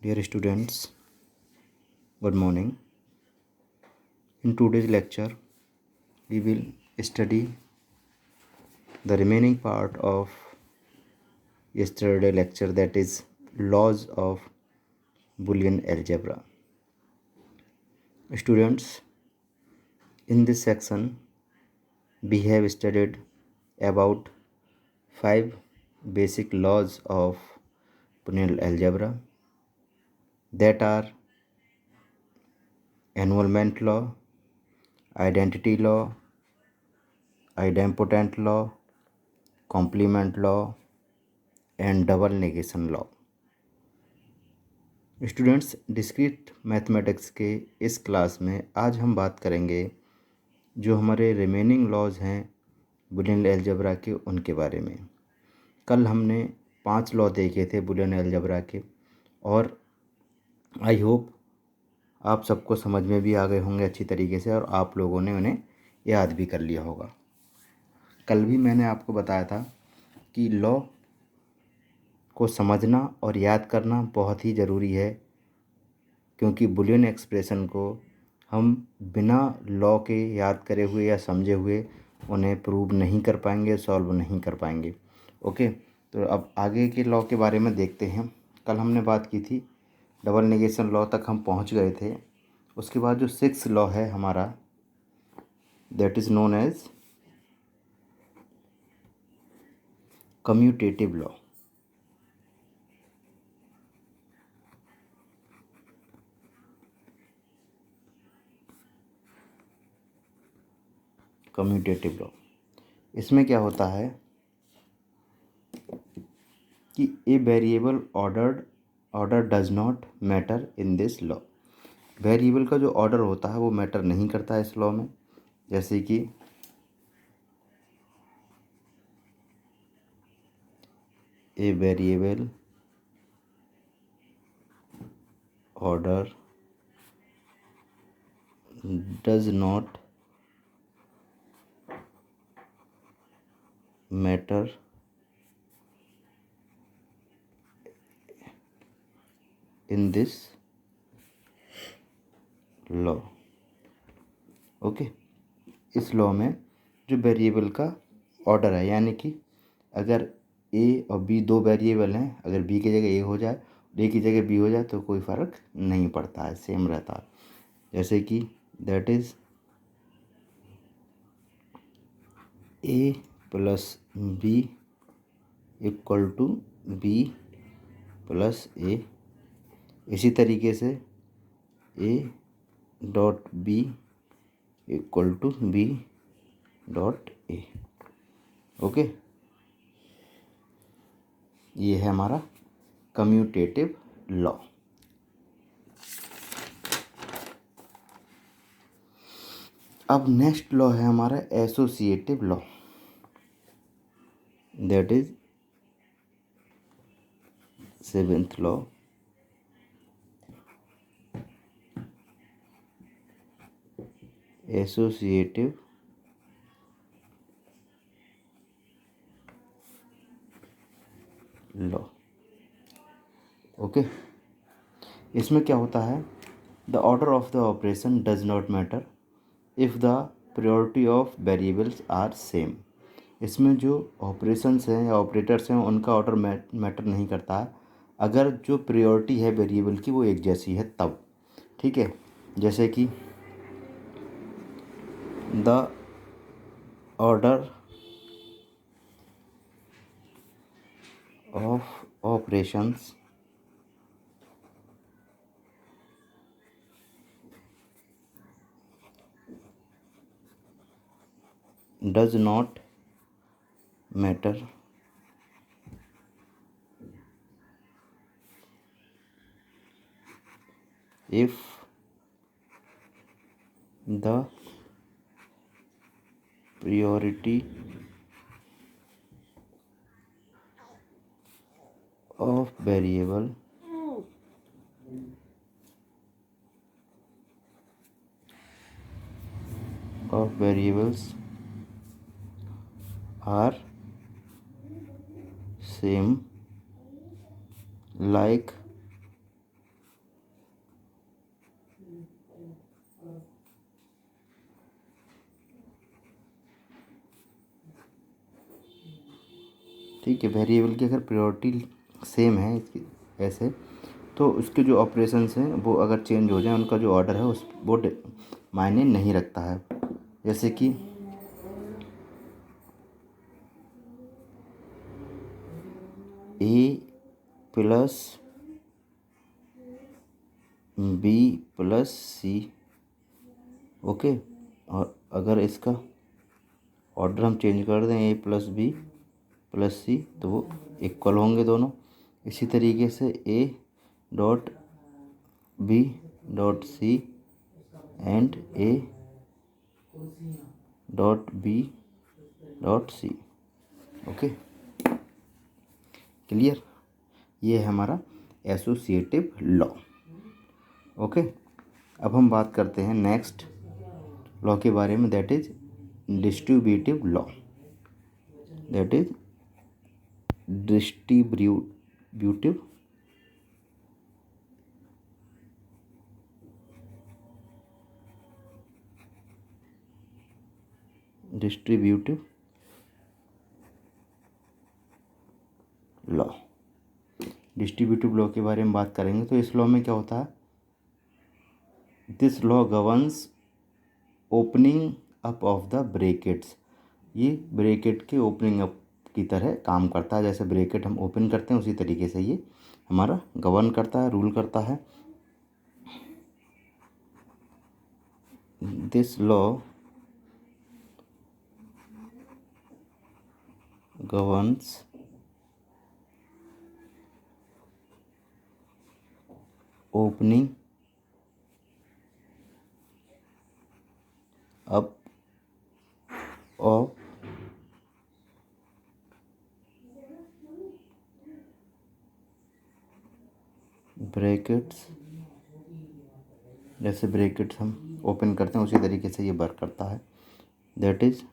Dear students, good morning. In today's lecture, we will study the remaining part of yesterday lecture, that is laws of Boolean algebra. Students, in this section, we have studied about 5 basic laws of Boolean algebra, that are enrollment law, identity law, idempotent law, complement law and double negation law. Students, discrete mathematics के इस class में आज हम बात करेंगे जो हमारे remaining laws हैं बूलियन अलजेब्रा के, उनके बारे में। कल हमने 5 लॉ देखे थे बूलियन अलजेब्रा के, और आई होप आप सबको समझ में भी आ गए होंगे अच्छी तरीके से, और आप लोगों ने उन्हें याद भी कर लिया होगा। कल भी मैंने आपको बताया था कि लॉ को समझना और याद करना बहुत ही ज़रूरी है, क्योंकि बूलियन एक्सप्रेशन को हम बिना लॉ के याद करे हुए या समझे हुए उन्हें प्रूव नहीं कर पाएंगे, सॉल्व नहीं कर पाएंगे। ओके, तो अब आगे के लॉ के बारे में देखते हैं। कल हमने बात की थी, डबल नेगेशन लॉ तक हम पहुंच गए थे। उसके बाद जो 6th लॉ है हमारा, that is known as commutative law. Commutative law, इसमें क्या होता है कि a variable order does not matter in this law. Variable का जो ऑर्डर होता है वो मैटर नहीं करता है इस लॉ में। जैसे कि a variable order does not matter in this law. Okay, इस लॉ में जो वेरिएबल का ऑर्डर है, यानी कि अगर ए और बी दो वेरिएबल हैं, अगर बी की जगह ए हो जाए, ए की जगह बी हो जाए तो कोई फ़र्क नहीं पड़ता है, सेम रहता है। जैसे कि that is a plus b equal to b plus a. इसी तरीके से ए dot b equal to b dot a. Okay, ये है हमारा कम्यूटेटिव लॉ। अब नेक्स्ट लॉ है हमारा associative law, that is 7th law. Associative law. Okay, इसमें क्या होता है, the order of the operation does not matter if the priority of variables are same. इसमें जो ऑपरेशंस हैं या ऑपरेटर्स हैं उनका ऑर्डर मैटर नहीं करता है, अगर जो प्रायोरिटी है वेरिएबल की वो एक जैसी है तब। ठीक है, जैसे कि the order of operations does not matter if the priority of variables are same, like ठीक है। वेरिएबल की अगर प्रायोरिटी सेम है इसकी ऐसे, तो उसके जो ऑपरेशंस हैं वो अगर चेंज हो जाए, उनका जो ऑर्डर है उस वो मायने नहीं रखता है। जैसे कि A plus B plus C, okay. और अगर इसका ऑर्डर हम चेंज कर दें A plus B plus C, तो वो इक्वल होंगे दोनों। इसी तरीके से ए dot B dot C and A dot B dot C, okay, clear. ये है हमारा एसोसिएटिव लॉ, ओके। अब हम बात करते हैं नेक्स्ट लॉ के बारे में, that is distributive law. That is distributive distributive law. Distributive law के बारे में बात करेंगे तो इस लॉ में क्या होता है, this law governs opening up of the brackets. ये ब्रैकेट के ओपनिंग अप की तरह काम करता है। जैसे ब्रैकेट हम ओपन करते हैं उसी तरीके से ये हमारा गवर्न करता है, रूल करता है। This law governs opening up of brackets. जैसे ब्रैकेट्स हम ओपन करते हैं उसी तरीके से ये वर्क करता है। That is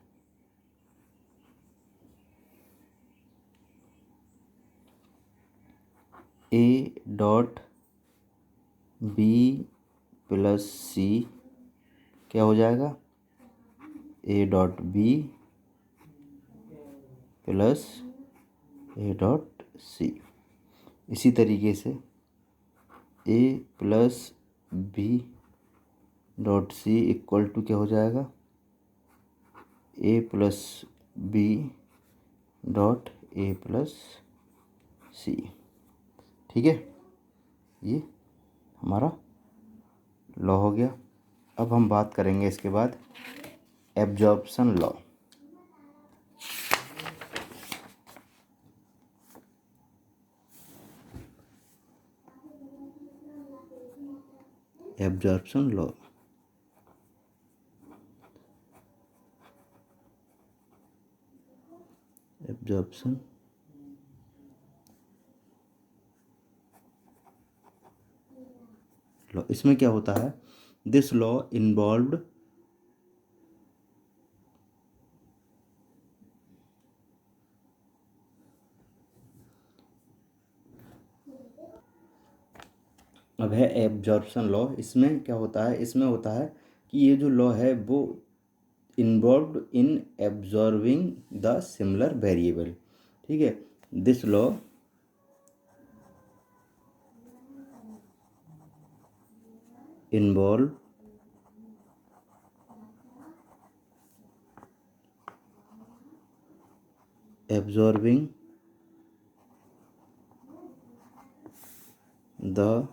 A dot b plus c क्या हो जाएगा, a dot b plus a dot c. इसी तरीके से a plus b dot c equal to क्या हो जाएगा, a plus b dot a plus c, ठीक है। ये हमारा लॉ हो गया। अब हम बात करेंगे इसके बाद absorption law. Absorption law, absorption law, इसमें क्या होता है, दिस लॉ इन्वॉल्व्ड अब है एब्जॉर्प्शन लॉ। इसमें क्या होता है, इसमें होता है कि ये जो लॉ है वो involved in absorbing the similar variable, ठीक है। This law involve absorbing the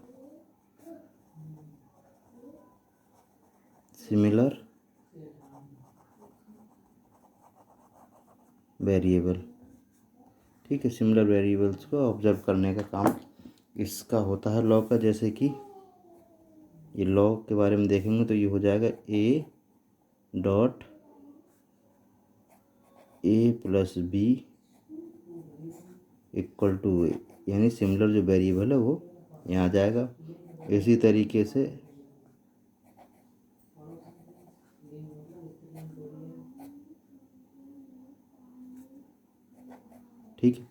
similar variable, ठीक है। सिमिलर वेरिएबल्स को ऑब्जर्व करने का काम इसका होता है लॉ का। जैसे कि ये लॉ के बारे में देखेंगे तो ये हो जाएगा a dot a plus b equal to a, यानी सिमिलर जो वेरिएबल है वो यहाँ आ जाएगा। इसी तरीके से ठीक है,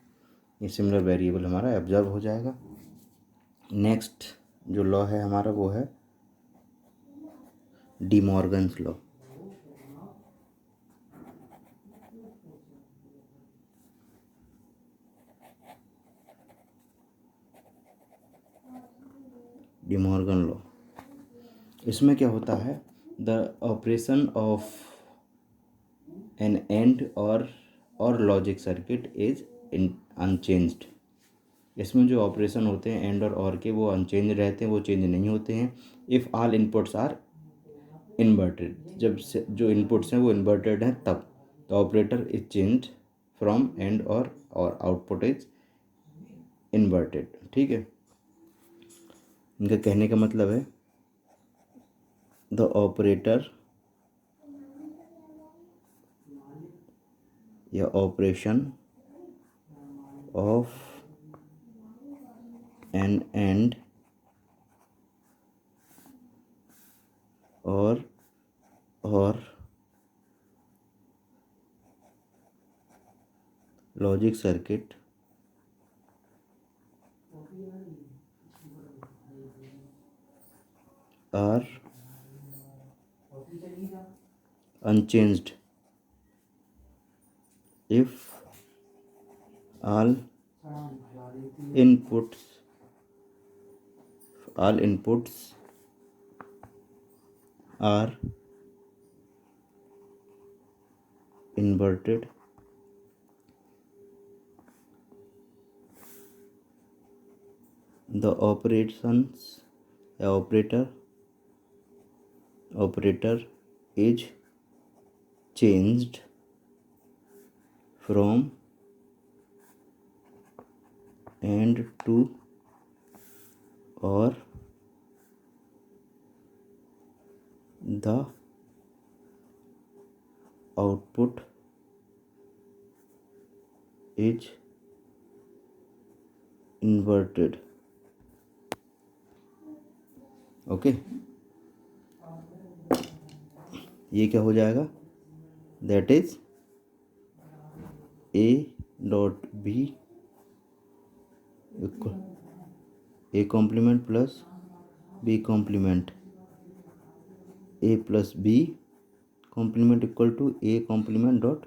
ये सिमिलर वेरिएबल हमारा ऑब्जर्व हो जाएगा। नेक्स्ट जो लॉ है हमारा वो है De Morgan's law. De Morgan law. इसमें क्या होता है, the operation of an and or logic circuit is unchanged. इसमें जो ऑपरेशन होते हैं एंड और के, वो अनचेंज रहते हैं, वो चेंज नहीं होते हैं। If all inputs are inverted, जब से जो इनपुट्स हैं वो इन्वर्टेड हैं तब the operator is changed from and or output is inverted. ठीक है, इनका कहने का मतलब है द ऑपरेटर या operation of an and or logic circuit are unchanged if all inputs are inverted the operator is changed from and to or the output is inverted। Okay, ये क्या हो जाएगा, that is A dot B A complement plus B complement, A plus B complement equal to A complement dot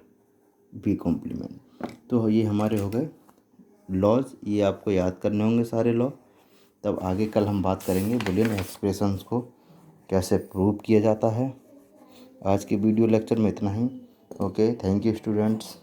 B complement. तो ये हमारे हो गए laws, ये आपको याद करने होंगे सारे लॉ। तब आगे कल हम बात करेंगे बूलियन एक्सप्रेशंस को कैसे प्रूव किया जाता है। आज के वीडियो लेक्चर में इतना ही। Okay, thank you students.